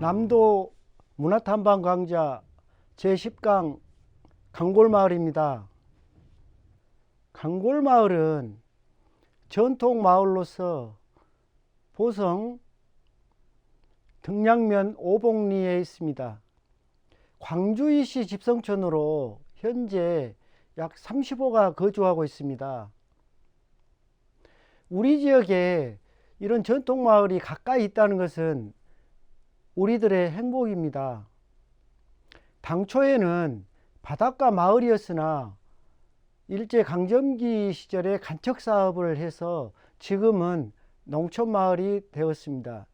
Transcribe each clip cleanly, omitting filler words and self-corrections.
남도 문화탐방 강좌 제10강 강골마을입니다. 강골마을은 전통마을로서 보성 등량면 오봉리에 있습니다. 광주이시 집성촌으로 현재 약 30호가 거주하고 있습니다. 우리 지역에 이런 전통마을이 가까이 있다는 것은 우리들의 행복입니다. 당초에는 바닷가 마을이었으나 일제강점기 시절에 간척사업을 해서 지금은 농촌마을이 되었습니다.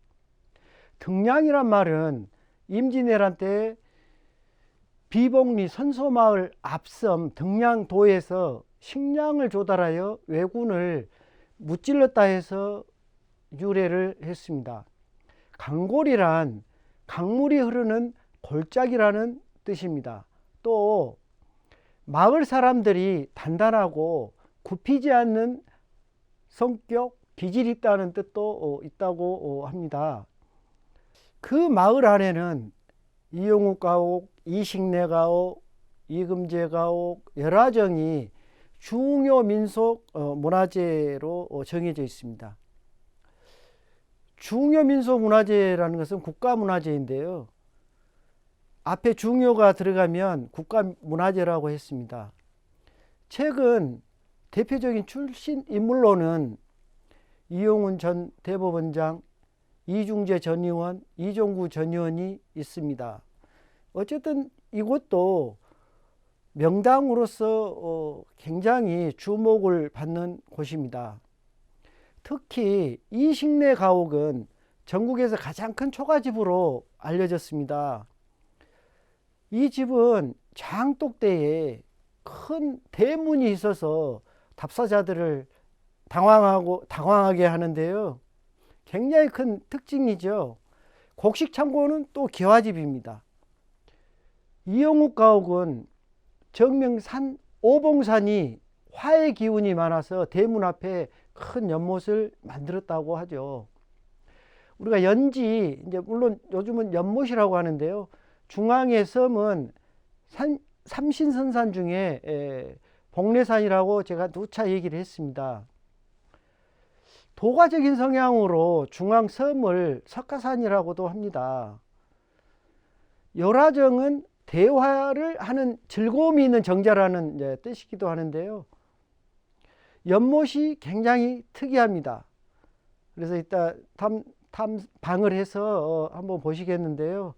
등량이란 말은 임진왜란 때 비봉리 선소마을 앞섬 등량도에서 식량을 조달하여 왜군을 무찔렀다 해서 유래를 했습니다. 강골이란 강물이 흐르는 골짜기라는 뜻입니다. 또 마을 사람들이 단단하고 굽히지 않는 성격, 기질이 있다는 뜻도 있다고 합니다. 그 마을 안에는 이용욱 가옥, 이식내 가옥, 이금제 가옥, 열화정이 중요 민속 문화재로 정해져 있습니다. 중요 민속 문화재라는 것은 국가문화재인데요. 앞에 중요가 들어가면 국가문화재라고 했습니다. 최근 대표적인 출신 인물로는 이용훈 전 대법원장, 이중재 전 의원, 이종구 전 의원이 있습니다. 어쨌든 이곳도 명당으로서 굉장히 주목을 받는 곳입니다. 특히 이식내 가옥은 전국에서 가장 큰 초가집으로 알려졌습니다. 이 집은 장독대에 큰 대문이 있어서 답사자들을 당황하게 하는데요. 굉장히 큰 특징이죠. 곡식 창고는 또 기와집입니다. 이용욱 가옥은 정명산 오봉산이 화의 기운이 많아서 대문 앞에 큰 연못을 만들었다고 하죠. 우리가 연지, 이제 물론 요즘은 연못이라고 하는데요. 중앙의 섬은 삼신선산 중에 복례산이라고 제가 누차 얘기를 했습니다. 도가적인 성향으로 중앙 섬을 석가산이라고도 합니다. 열화정은 대화를 하는 즐거움이 있는 정자라는 뜻이기도 하는데요. 연못이 굉장히 특이합니다. 그래서 이따 탐방을 해서 한번 보시겠는데요.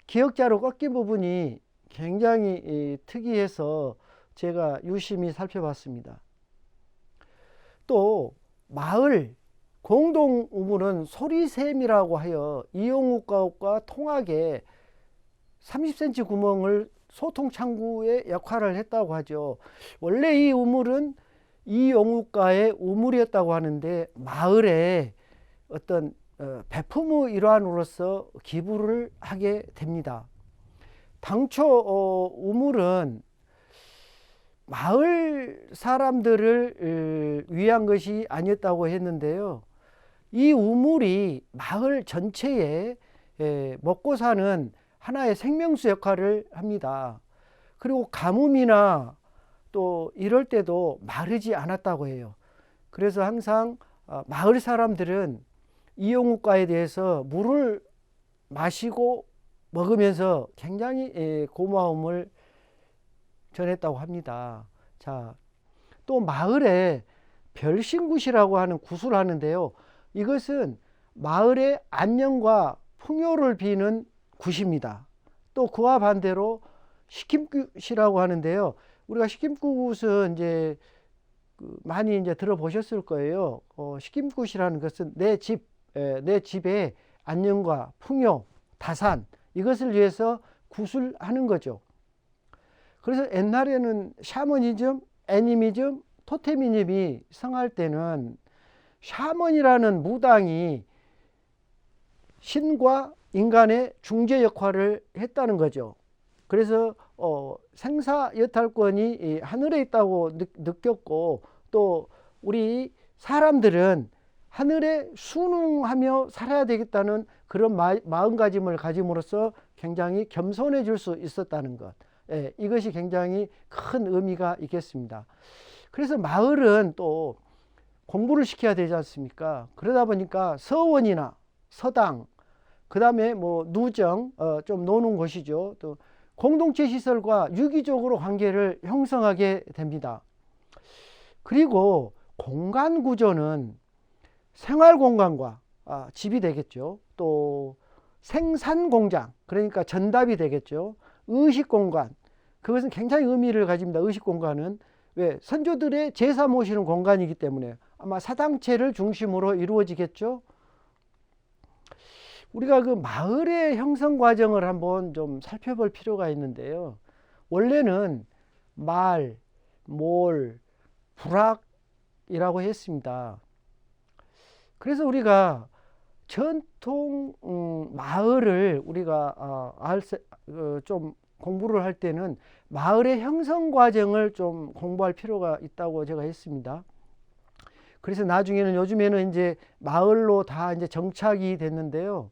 기역자로 꺾인 부분이 굉장히 특이해서 제가 유심히 살펴봤습니다. 또 마을 공동 우물은 소리샘이라고 하여 이용욱 가옥과 통하게 30cm 구멍을 소통 창구의 역할을 했다고 하죠. 원래 이 우물은 이용욱가의 우물이었다고 하는데 마을에 어떤 배품의 일환으로서 기부를 하게 됩니다. 당초 우물은 마을 사람들을 위한 것이 아니었다고 했는데요. 이 우물이 마을 전체에 먹고 사는 하나의 생명수 역할을 합니다. 그리고 가뭄이나 또 이럴 때도 마르지 않았다고 해요. 그래서 항상 마을 사람들은 이용욱가에 대해서 물을 마시고 먹으면서 굉장히 고마움을 전했다고 합니다. 자, 또 마을에 별신굿이라고 하는 굿을 하는데요. 이것은 마을의 안녕과 풍요를 비는 굿입니다. 또 그와 반대로 식힘굿이라고 하는데요. 우리가 식힘굿은 이제 많이 이제 들어보셨을 거예요. 식힘굿이라는 것은 내 집의 안녕과 풍요, 다산 이것을 위해서 굿을 하는 거죠. 그래서 옛날에는 샤머니즘, 애니미즘, 토테미즘이 성할 때는 샤먼이라는 무당이 신과 인간의 중재 역할을 했다는 거죠. 그래서 생사여탈권이 하늘에 있다고 느꼈고 또 우리 사람들은 하늘에 순응하며 살아야 되겠다는 그런 마음가짐을 가짐으로써 굉장히 겸손해질 수 있었다는 것. 예, 이것이 굉장히 큰 의미가 있겠습니다. 그래서 마을은 또 공부를 시켜야 되지 않습니까? 그러다 보니까 서원이나 서당, 그 다음에 뭐 누정, 좀 노는 곳이죠. 또 공동체 시설과 유기적으로 관계를 형성하게 됩니다. 그리고 공간 구조는 생활 공간과 집이 되겠죠. 또 생산 공장, 그러니까 전답이 되겠죠. 의식 공간, 그것은 굉장히 의미를 가집니다. 의식 공간은 왜? 선조들의 제사 모시는 공간이기 때문에 아마 사당체를 중심으로 이루어지겠죠. 우리가 그 마을의 형성 과정을 한번 좀 살펴볼 필요가 있는데요. 원래는 말, 몰, 부락이라고 했습니다. 그래서 우리가 전통 마을을 우리가 좀 공부를 할 때는 마을의 형성 과정을 좀 공부할 필요가 있다고 제가 했습니다. 그래서 나중에는 요즘에는 이제 마을로 다 이제 정착이 됐는데요.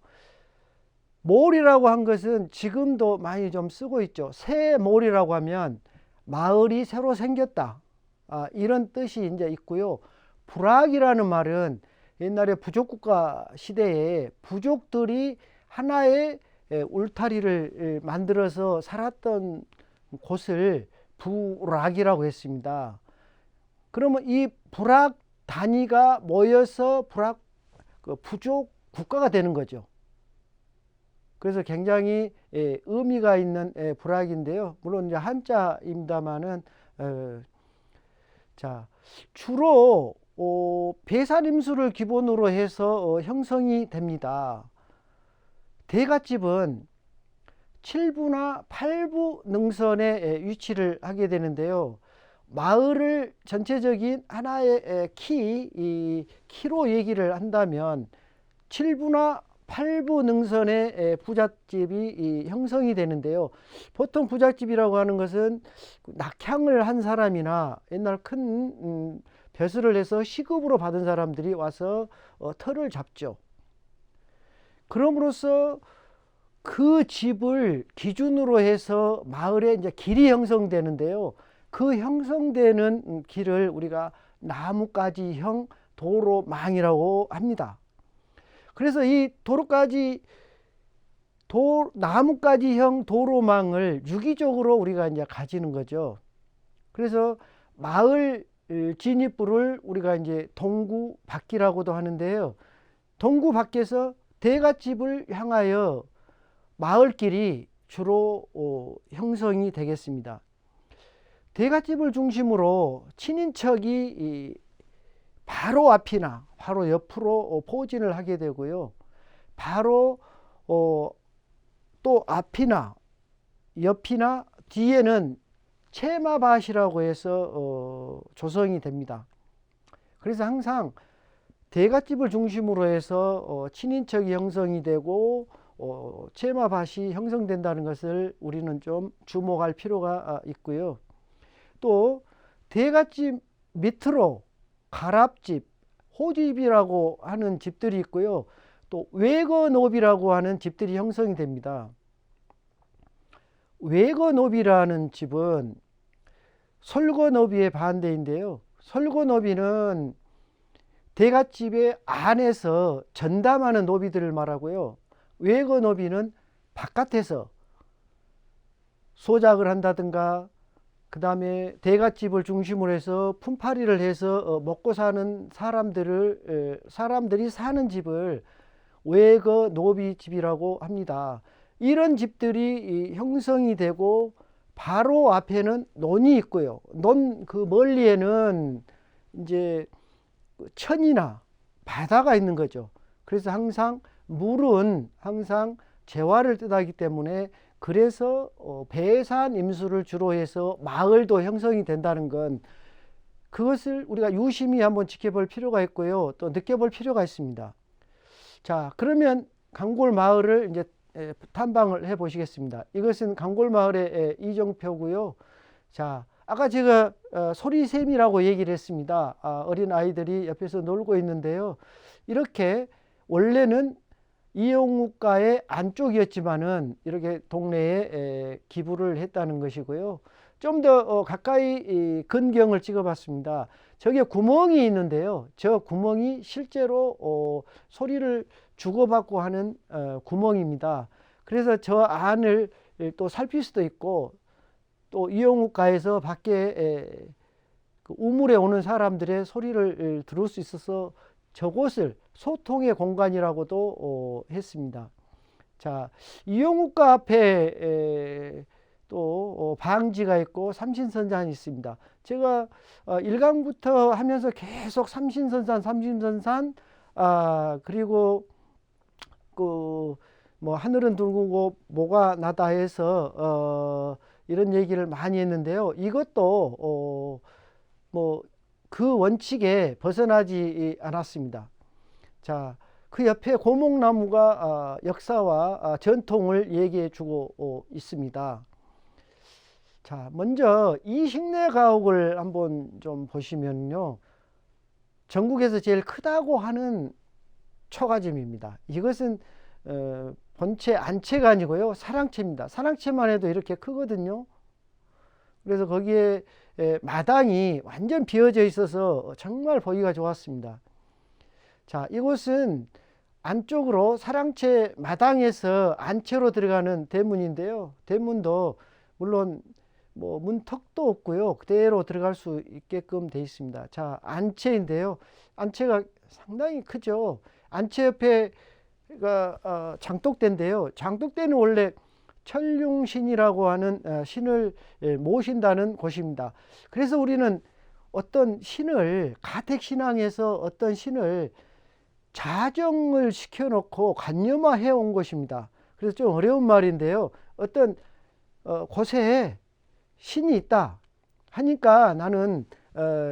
몰이라고 한 것은 지금도 많이 좀 쓰고 있죠. 새 몰이라고 하면 마을이 새로 생겼다. 이런 뜻이 이제 있고요. 부락이라는 말은 옛날에 부족국가 시대에 부족들이 하나의 울타리를 만들어서 살았던 곳을 부락이라고 했습니다. 그러면 이 부락 단위가 모여서 부족 국가가 되는 거죠. 그래서 굉장히 의미가 있는 부락인데요. 물론 이제 한자입니다만은 자, 주로 배산임수를 기본으로 해서 형성이 됩니다. 대갓집은 7부나 8부 능선에 위치를 하게 되는데요. 마을을 전체적인 하나의 키로 얘기를 한다면 7부나 8부 능선의 부잣집이 형성이 되는데요. 보통 부잣집이라고 하는 것은 낙향을 한 사람이나 옛날 큰 벼슬을 해서 시급으로 받은 사람들이 와서 터를 잡죠. 그럼으로써 그 집을 기준으로 해서 마을에 이제 길이 형성되는데요. 그 형성되는 길을 우리가 나뭇가지형 도로망이라고 합니다. 그래서 이 나뭇가지형 도로망을 유기적으로 우리가 이제 가지는 거죠. 그래서 마을 진입부를 우리가 이제 동구 밖이라고도 하는데요. 동구 밖에서 대갓집을 향하여 마을길이 주로 형성이 되겠습니다. 대갓집을 중심으로 친인척이 바로 앞이나 바로 옆으로 포진을 하게 되고요. 바로 또 앞이나 옆이나 뒤에는 채마밭이라고 해서 조성이 됩니다. 그래서 항상 대갓집을 중심으로 해서 친인척이 형성이 되고 채마밭이 형성된다는 것을 우리는 좀 주목할 필요가 있고요. 또 대갓집 밑으로 가랍집, 호집이라고 하는 집들이 있고요. 또 외거노비라고 하는 집들이 형성이 됩니다. 외거노비라는 집은 솔거노비의 반대인데요. 솔거노비는 대갓집의 안에서 전담하는 노비들을 말하고요. 외거노비는 바깥에서 소작을 한다든가 그 다음에 대갓집을 중심으로 해서 품팔이를 해서 먹고 사는 사람들이 사는 집을 외거노비집이라고 합니다. 이런 집들이 형성이 되고 바로 앞에는 논이 있고요. 논 그 멀리에는 이제 천이나 바다가 있는 거죠. 그래서 항상 물은 항상 재화를 뜻하기 때문에 그래서 배산 임수를 주로 해서 마을도 형성이 된다는 건 그것을 우리가 유심히 한번 지켜볼 필요가 있고요. 또 느껴볼 필요가 있습니다. 자, 그러면 강골 마을을 이제 탐방을 해 보시겠습니다. 이것은 강골 마을의 이정표고요. 자, 아까 제가 소리샘이라고 얘기를 했습니다. 어린 아이들이 옆에서 놀고 있는데요. 이렇게 원래는 이영욱가의 안쪽이었지만은 이렇게 동네에 기부를 했다는 것이고요. 좀 더 가까이 근경을 찍어봤습니다. 저게 구멍이 있는데요. 저 구멍이 실제로 소리를 주고받고 하는 구멍입니다. 그래서 저 안을 또 살필 수도 있고, 또 이영욱가에서 밖에 그 우물에 오는 사람들의 소리를 들을 수 있어서 저곳을 소통의 공간이라고도 했습니다. 자, 이영욱가 앞에 또 방지가 있고 삼신선산이 있습니다. 제가 1강부터 하면서 계속 삼신선산, 그리고 그 뭐 하늘은 둥글고 뭐가 나다 해서 이런 얘기를 많이 했는데요. 이것도 뭐 그 원칙에 벗어나지 않았습니다. 자, 그 옆에 고목나무가 역사와 전통을 얘기해 주고 있습니다. 자, 먼저 이 식내 가옥을 한번 좀 보시면요. 전국에서 제일 크다고 하는 초가점입니다. 이것은 본체 안채가 아니고요. 사랑채입니다. 사랑채만 해도 이렇게 크거든요. 그래서 거기에 마당이 완전 비어져 있어서 정말 보기가 좋았습니다. 자, 이곳은 안쪽으로 사랑채 마당에서 안채로 들어가는 대문인데요. 대문도 물론 뭐 문턱도 없고요. 그대로 들어갈 수 있게끔 되어 있습니다. 자, 안채인데요. 안채가 상당히 크죠. 안채 옆에가 장독대인데요. 장독대는 원래 천룡신이라고 하는 신을 모신다는 곳입니다. 그래서 우리는 어떤 신을, 가택신앙에서 어떤 신을 자정을 시켜놓고 관념화해 온 것입니다. 그래서 좀 어려운 말인데요. 어떤 곳에 신이 있다 하니까 나는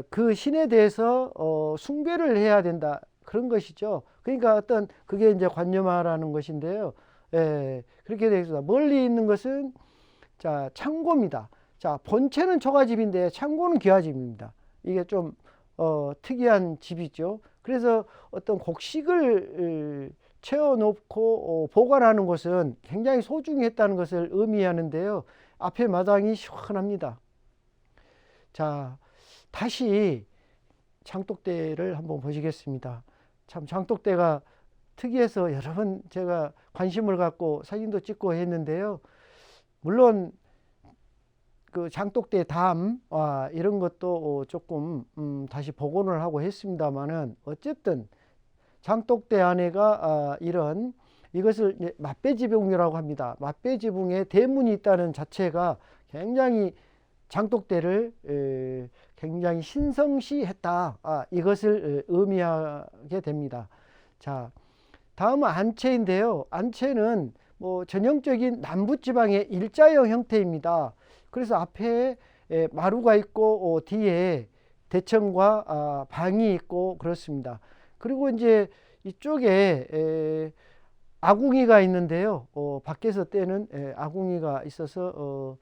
그 신에 대해서 숭배를 해야 된다, 그런 것이죠. 그러니까 어떤 그게 이제 관념화라는 것인데요. 그렇게 되어 있습니다. 멀리 있는 것은 자, 창고입니다. 자, 본체는 초가집인데 창고는 기와집입니다. 이게 좀 특이한 집이죠. 그래서 어떤 곡식을 채워놓고 보관하는 것은 굉장히 소중했다는 것을 의미하는데요. 앞에 마당이 시원합니다. 자, 다시 장독대를 한번 보시겠습니다. 참 장독대가 특이해서 여러 번 제가 관심을 갖고 사진도 찍고 했는데요. 물론 그 장독대 담 이런 것도 조금 다시 복원을 하고 했습니다만은, 어쨌든 장독대 안에가 이런 이것을 맛배지붕이라고 합니다. 맛배지붕에 대문이 있다는 자체가 굉장히 장독대를 굉장히 신성시했다, 이것을 의미하게 됩니다. 자, 다음은 안채인데요. 안채는 뭐 전형적인 남부지방의 일자형 형태입니다. 그래서 앞에 마루가 있고 뒤에 대청과 방이 있고 그렇습니다. 그리고 이제 이쪽에 아궁이가 있는데요. 밖에서 떼는 아궁이가 있어서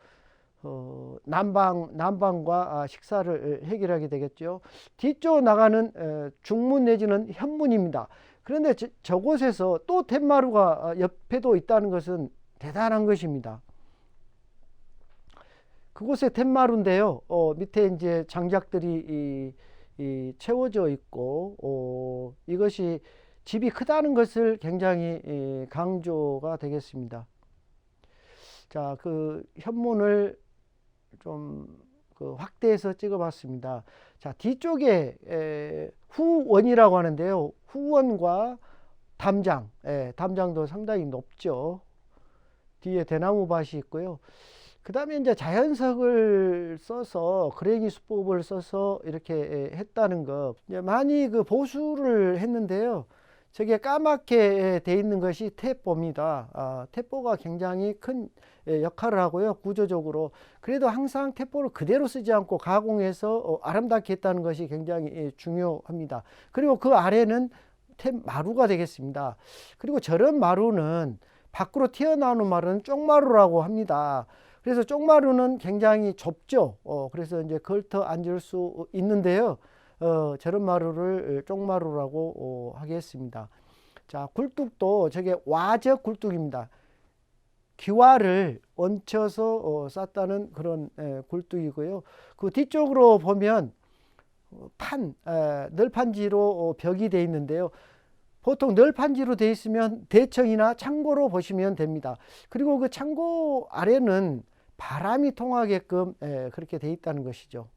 난방과 식사를 해결하게 되겠죠. 뒤쪽 나가는 중문 내지는 현문입니다. 그런데 저곳에서 또 툇마루가 옆에도 있다는 것은 대단한 것입니다. 그곳에 툇마루인데요. 밑에 이제 장작들이 채워져 있고, 이것이 집이 크다는 것을 굉장히 강조가 되겠습니다. 자, 그 현문을 좀 확대해서 찍어봤습니다. 자, 뒤쪽에 후원이라고 하는데요. 후원과 담장, 담장도 상당히 높죠. 뒤에 대나무 밭이 있고요. 그 다음에 이제 자연석을 써서, 그랭이 수법을 써서 이렇게 했다는 것. 많이 그 보수를 했는데요. 저게 까맣게 돼 있는 것이 태포입니다. 태포가 굉장히 큰 역할을 하고요. 구조적으로. 그래도 항상 태포를 그대로 쓰지 않고 가공해서 아름답게 했다는 것이 굉장히 중요합니다. 그리고 그 아래는 마루가 되겠습니다. 그리고 저런 마루는 밖으로 튀어나오는 마루는 쪽마루라고 합니다. 그래서 쪽마루는 굉장히 좁죠. 그래서 이제 걸터 앉을 수 있는데요. 저런 마루를 쪽마루라고 하겠습니다. 자, 굴뚝도 저게 와적 굴뚝입니다. 기와를 얹혀서 쌌다는 그런 굴뚝이고요. 그 뒤쪽으로 보면 널판지로 벽이 되어 있는데요. 보통 널판지로 되어 있으면 대청이나 창고로 보시면 됩니다. 그리고 그 창고 아래는 바람이 통하게끔 그렇게 되어 있다는 것이죠.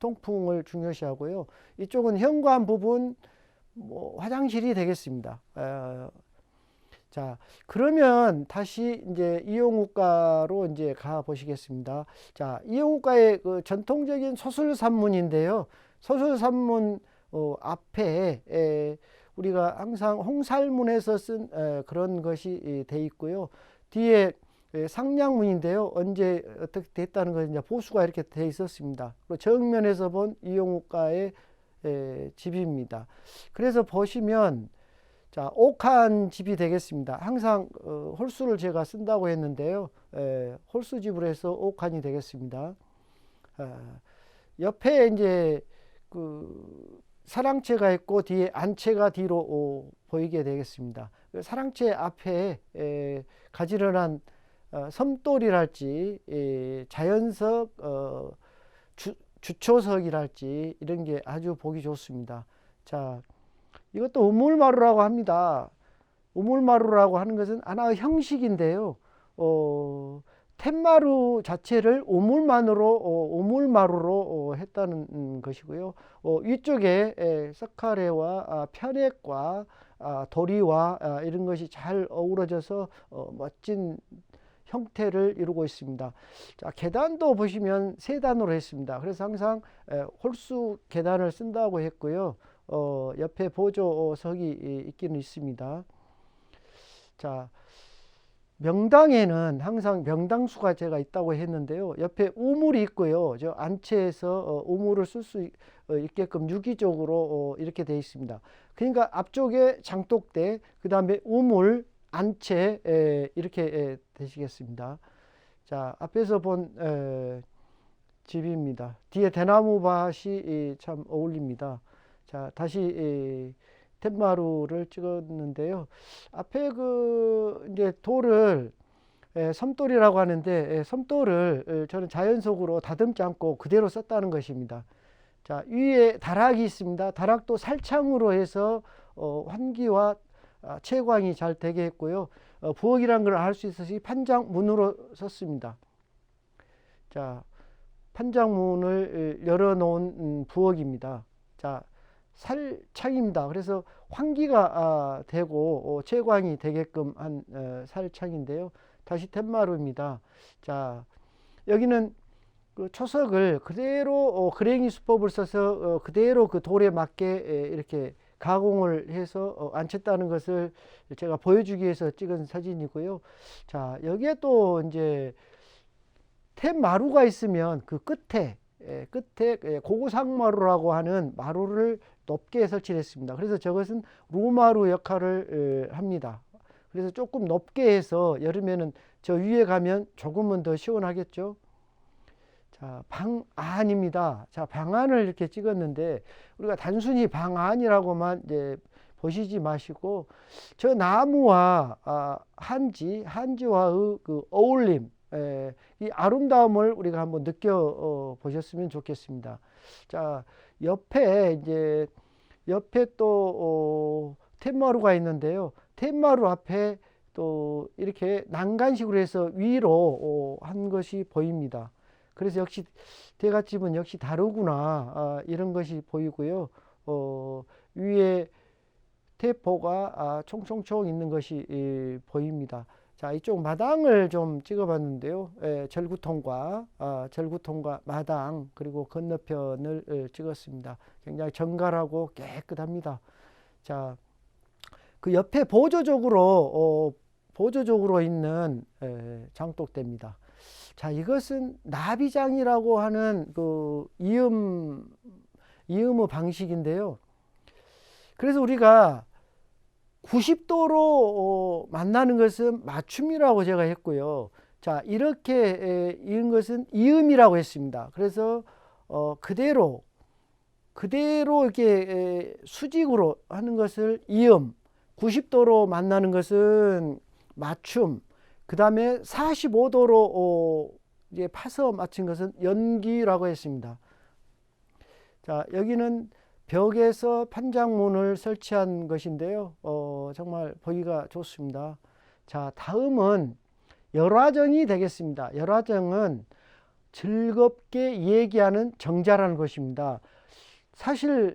통풍을 중요시하고요. 이쪽은 현관 부분 화장실이 되겠습니다. 자, 그러면 다시 이제 이용욱가로 이제 가 보시겠습니다. 자, 이용욱가의 그 전통적인 소술산문인데요. 소술산문 앞에 우리가 항상 홍살문에서 쓴 그런 것이 돼 있고요. 뒤에 상량문인데요. 언제 어떻게 됐다는 것이 이제 보수가 이렇게 돼 있었습니다. 그리고 정면에서 본 이용욱가의 집입니다. 그래서 보시면 자, 옥한 집이 되겠습니다. 항상 홀수를 제가 쓴다고 했는데요. 홀수집으로 해서 옥한이 되겠습니다. 옆에 이제 그 사랑채가 있고 뒤에 안채가 뒤로 보이게 되겠습니다. 사랑채 앞에 가지런한 섬돌이랄지 자연석 주초석이랄지 이런 게 아주 보기 좋습니다. 자, 이것도 우물마루라고 합니다. 우물마루라고 하는 것은 하나의 형식인데요. 툇마루 자체를 우물마루로 했다는 것이고요. 위쪽에 석가래와 편액과 도리와 이런 것이 잘 어우러져서 멋진 형태를 이루고 있습니다. 자, 계단도 보시면 세 단으로 했습니다. 그래서 항상 홀수 계단을 쓴다고 했고요. 옆에 보조석이 있기는 있습니다. 자, 명당에는 항상 명당수가 제가 있다고 했는데요. 옆에 우물이 있고요. 저 안채에서 우물을 쓸 수 있게끔 유기적으로 이렇게 되어 있습니다. 그러니까 앞쪽에 장독대, 그 다음에 우물, 안채 이렇게 되시겠습니다. 자, 앞에서 본 집입니다. 뒤에 대나무밭이 참 어울립니다. 자, 다시 툇마루를 찍었는데요. 앞에 그 이제 돌을 섬돌이라고 하는데 섬돌을 저는 자연석으로 다듬지 않고 그대로 썼다는 것입니다. 자, 위에 다락이 있습니다. 다락도 살창으로 해서 환기와 채광이 잘 되게 했고요. 부엌이라는 걸 알 수 있어서 판장문으로 썼습니다. 자, 판장문을 열어놓은 부엌입니다. 자, 살창입니다. 그래서 환기가 되고 채광이 되게끔 한 살창인데요. 다시 툇마루입니다. 자, 여기는 그 초석을 그대로 그랭이 수법을 써서 그대로 그 돌에 맞게 이렇게 가공을 해서 앉혔다는 것을 제가 보여주기 위해서 찍은 사진이고요. 자, 여기에 또 이제 툇마루가 있으면 그 끝에 고구상마루라고 하는 마루를 높게 설치를 했습니다. 그래서 저것은 루마루 역할을 합니다. 그래서 조금 높게 해서 여름에는 저 위에 가면 조금은 더 시원하겠죠. 자, 방안입니다. 자, 방안을 이렇게 찍었는데 우리가 단순히 방안이라고만 이제 보시지 마시고 저 나무와 한지와의 그 어울림, 이 아름다움을 우리가 한번 느껴 보셨으면 좋겠습니다. 자, 옆에 또 툇마루가 있는데요. 툇마루 앞에 또 이렇게 난간식으로 해서 위로 한 것이 보입니다. 그래서 역시 대갓집은 역시 다르구나 이런 것이 보이고요. 위에 대포가 총총총 있는 것이 보입니다. 자, 이쪽 마당을 좀 찍어봤는데요. 절구통과 마당 그리고 건너편을 찍었습니다. 굉장히 정갈하고 깨끗합니다. 자, 그 옆에 보조적으로 있는 장독대입니다. 자, 이것은 나비장이라고 하는 그 이음의 방식인데요. 그래서 우리가 90도로 만나는 것은 맞춤이라고 제가 했고요. 자, 이렇게 이은 것은 이음이라고 했습니다. 그래서 그대로 이렇게 수직으로 하는 것을 이음, 90도로 만나는 것은 맞춤, 그 다음에 45도로 이제 파서 맞춘 것은 연기라고 했습니다. 자, 여기는 벽에서 판장문을 설치한 것인데요. 정말 보기가 좋습니다. 자, 다음은 열화정이 되겠습니다. 열화정은 즐겁게 얘기하는 정자라는 것입니다. 사실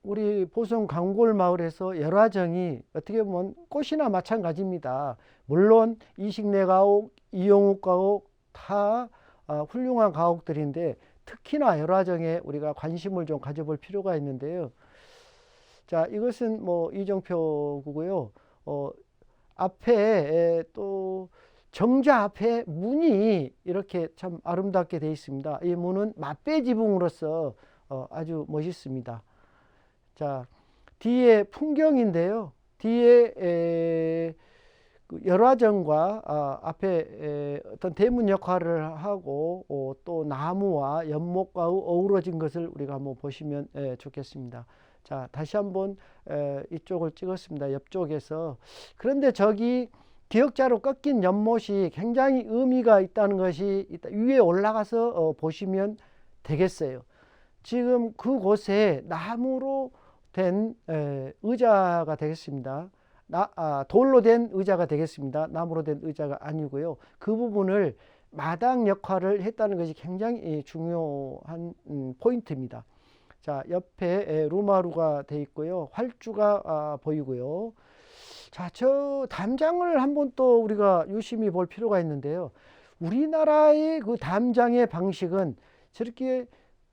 우리 보성 강골 마을에서 열화정이 어떻게 보면 꽃이나 마찬가지입니다. 물론 이식내 가옥, 이용욱 가옥 다 훌륭한 가옥들인데 특히나 열화정에 우리가 관심을 좀 가져볼 필요가 있는데요. 자, 이것은 뭐 이정표고요. 앞에 또 정자 앞에 문이 이렇게 참 아름답게 되어 있습니다. 이 문은 맞배 지붕으로서 아주 멋있습니다. 자, 뒤에 풍경인데요. 뒤에 열화정과 앞에 어떤 대문 역할을 하고 또 나무와 연못과 어우러진 것을 우리가 한번 보시면 좋겠습니다. 자, 다시 한번 이쪽을 찍었습니다. 옆쪽에서. 그런데 저기 기역자로 꺾인 연못이 굉장히 의미가 있다는 것이 위에 올라가서 보시면 되겠어요. 지금 그곳에 나무로 된 의자가 되겠습니다. 돌로 된 의자가 되겠습니다. 나무로 된 의자가 아니고요. 그 부분을 마당 역할을 했다는 것이 굉장히 중요한 포인트입니다. 자, 옆에 루마루가 되어 있고요. 활주가 보이고요. 자, 저 담장을 한번 또 우리가 유심히 볼 필요가 있는데요. 우리나라의 그 담장의 방식은 저렇게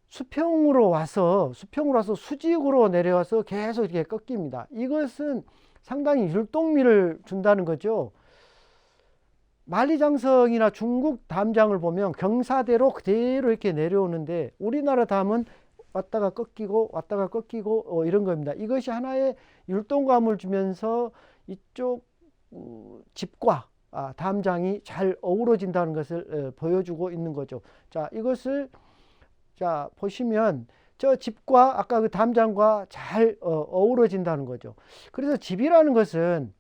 수평으로 와서 수직으로 내려와서 계속 이렇게 꺾입니다. 이것은 상당히 율동미를 준다는 거죠. 만리장성이나 중국 담장을 보면 경사대로 그대로 이렇게 내려오는데 우리나라 담은 왔다가 꺾이고 이런 겁니다. 이것이 하나의 율동감을 주면서 이쪽 집과 담장이 잘 어우러진다는 것을 보여주고 있는 거죠. 자, 이것을 자 보시면 저 집과 아까 그 담장과 잘 어우러진다는 거죠. 그래서 집이라는 것은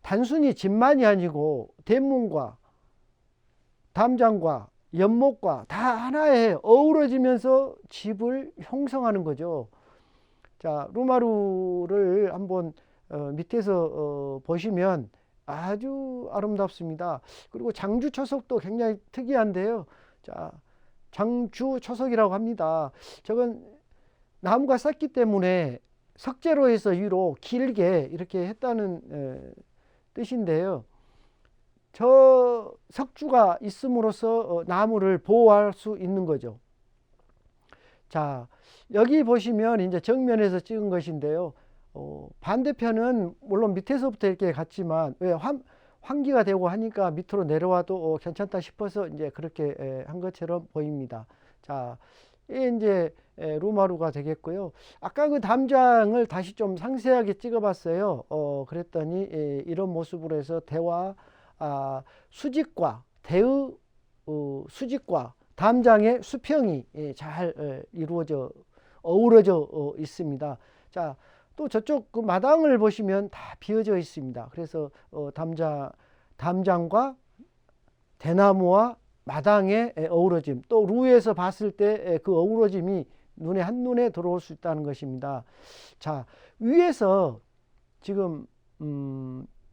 단순히 집만이 아니고 대문과 담장과 연못과 다 하나에 어우러지면서 집을 형성하는 거죠. 자, 루마루를 한번 밑에서 보시면 아주 아름답습니다. 그리고 장주 초석도 굉장히 특이한데요. 자, 장주 초석이라고 합니다. 저건 나무가 쌌기 때문에 석재로 해서 위로 길게 이렇게 했다는 뜻인데요. 저 석주가 있음으로써 나무를 보호할 수 있는 거죠. 자, 여기 보시면 이제 정면에서 찍은 것인데요. 반대편은 물론 밑에서부터 이렇게 갔지만 왜 환기가 되고 하니까 밑으로 내려와도 괜찮다 싶어서 이제 그렇게 한 것처럼 보입니다. 자, 이게 이제 루마루가 되겠고요. 아까 그 담장을 다시 좀 상세하게 찍어봤어요. 그랬더니 이런 모습으로 해서 대화 수직과 대의 수직과 담장의 수평이 잘 이루어져 어우러져 있습니다. 자, 또 저쪽 그 마당을 보시면 다 비어져 있습니다. 그래서 담장과 대나무와 마당의 어우러짐, 또 루에서 봤을 때 그 어우러짐이 한눈에 들어올 수 있다는 것입니다. 자, 위에서 지금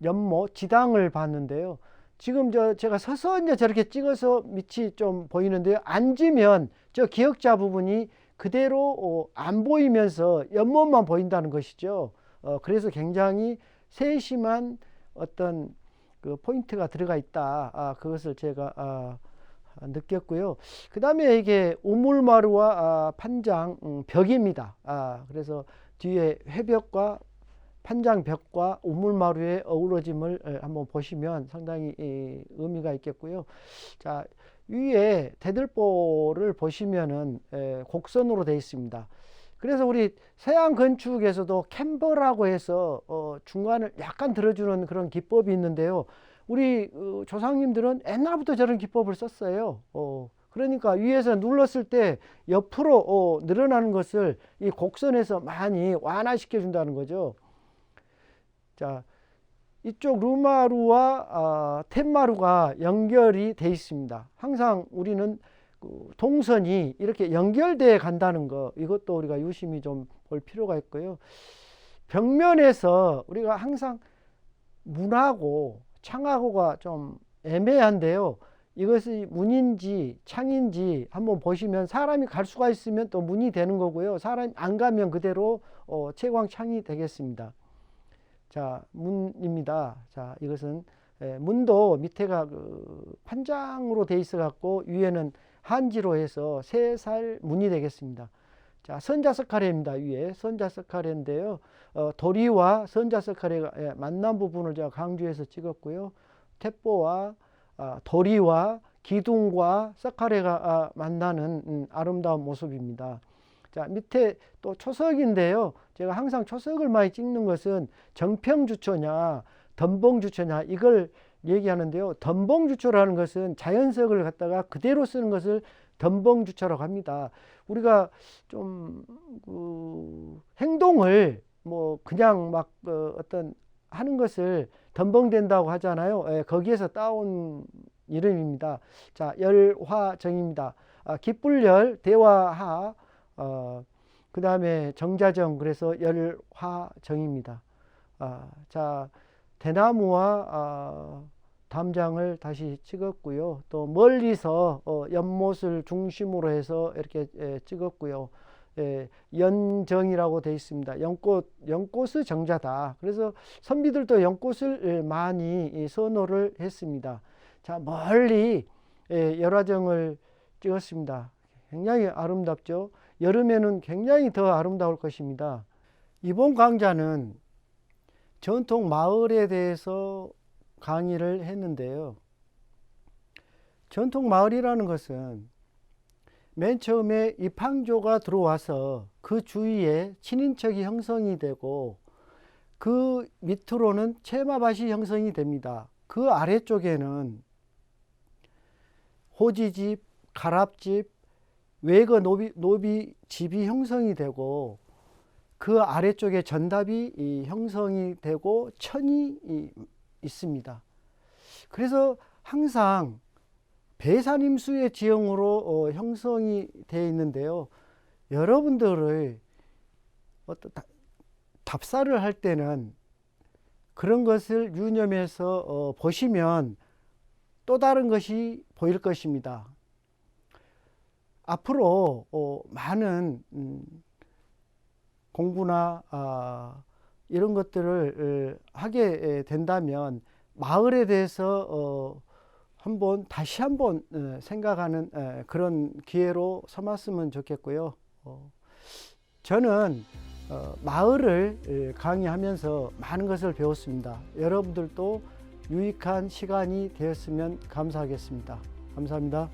연못 지당을 봤는데요. 지금 제가 서서 이제 저렇게 찍어서 밑이 좀 보이는데요. 앉으면 저 기역자 부분이 그대로 안 보이면서 연못만 보인다는 것이죠. 그래서 굉장히 세심한 어떤 그 포인트가 들어가 있다. 그것을 제가 느꼈고요. 그 다음에 이게 우물마루와 판장 벽입니다. 그래서 뒤에 회벽과 판장벽과 우물마루의 어우러짐을 한번 보시면 상당히 의미가 있겠고요. 자, 위에 대들보를 보시면은 곡선으로 되어 있습니다. 그래서 우리 서양 건축에서도 캠버라고 해서 중간을 약간 들어주는 그런 기법이 있는데요. 우리 조상님들은 옛날부터 저런 기법을 썼어요. 그러니까 위에서 눌렀을 때 옆으로 늘어나는 것을 이 곡선에서 많이 완화시켜 준다는 거죠. 자, 이쪽 루마루와 텐마루가 연결이 돼 있습니다. 항상 우리는 동선이 이렇게 연결돼 간다는 거, 이것도 우리가 유심히 좀 볼 필요가 있고요. 벽면에서 우리가 항상 문하고 창하고가 좀 애매한데요. 이것이 문인지 창인지 한번 보시면, 사람이 갈 수가 있으면 또 문이 되는 거고요. 사람이 안 가면 그대로 채광 창이 되겠습니다. 자, 문입니다. 자, 이것은 문도 밑에가 판장으로 돼 있어 갖고 위에는 한지로 해서 3살 문이 되겠습니다. 자, 선자석칼레입니다. 위에 선자석칼레인데요. 도리와 선자석칼레가 만난 부분을 제가 강조해서 찍었고요.鉄砲와 도리와 기둥과 석칼레가 만나는 아름다운 모습입니다. 자, 밑에 또 초석인데요. 제가 항상 초석을 많이 찍는 것은 정평주초냐 덤봉주초냐 이걸 얘기하는데요. 덤봉주초라는 것은 자연석을 갖다가 그대로 쓰는 것을 덤봉주초라고 합니다. 우리가 좀 행동을 뭐 그냥 막 어떤 하는 것을 덤벙된다고 하잖아요. 거기에서 따온 이름입니다. 자, 열화정입니다. 기쁠열, 대화하, 그 다음에 정자정, 그래서 열화정입니다. 자, 대나무와 담장을 다시 찍었고요. 또 멀리서 연못을 중심으로 해서 이렇게 찍었고요. 연정이라고 되어 있습니다. 연꽃의 정자다. 그래서 선비들도 연꽃을 많이 선호를 했습니다. 자, 멀리 열화정을 찍었습니다. 굉장히 아름답죠. 여름에는 굉장히 더 아름다울 것입니다. 이번 강좌는 전통 마을에 대해서 강의를 했는데요. 전통 마을이라는 것은 맨 처음에 입항조가 들어와서 그 주위에 친인척이 형성이 되고 그 밑으로는 채마밭이 형성이 됩니다. 그 아래쪽에는 호지집, 가랍집, 외거 노비집이 형성이 되고 그 아래쪽에 전답이 형성이 되고 천이 있습니다. 그래서 항상 배산임수의 지형으로 형성이 되어 있는데요. 여러분들의 어떤 답사를 할 때는 그런 것을 유념해서 보시면 또 다른 것이 보일 것입니다. 앞으로 많은 공부나 이런 것들을 하게 된다면 마을에 대해서 다시 한번 생각하는 그런 기회로 삼았으면 좋겠고요. 저는 마을을 강의하면서 많은 것을 배웠습니다. 여러분들도 유익한 시간이 되었으면 감사하겠습니다. 감사합니다.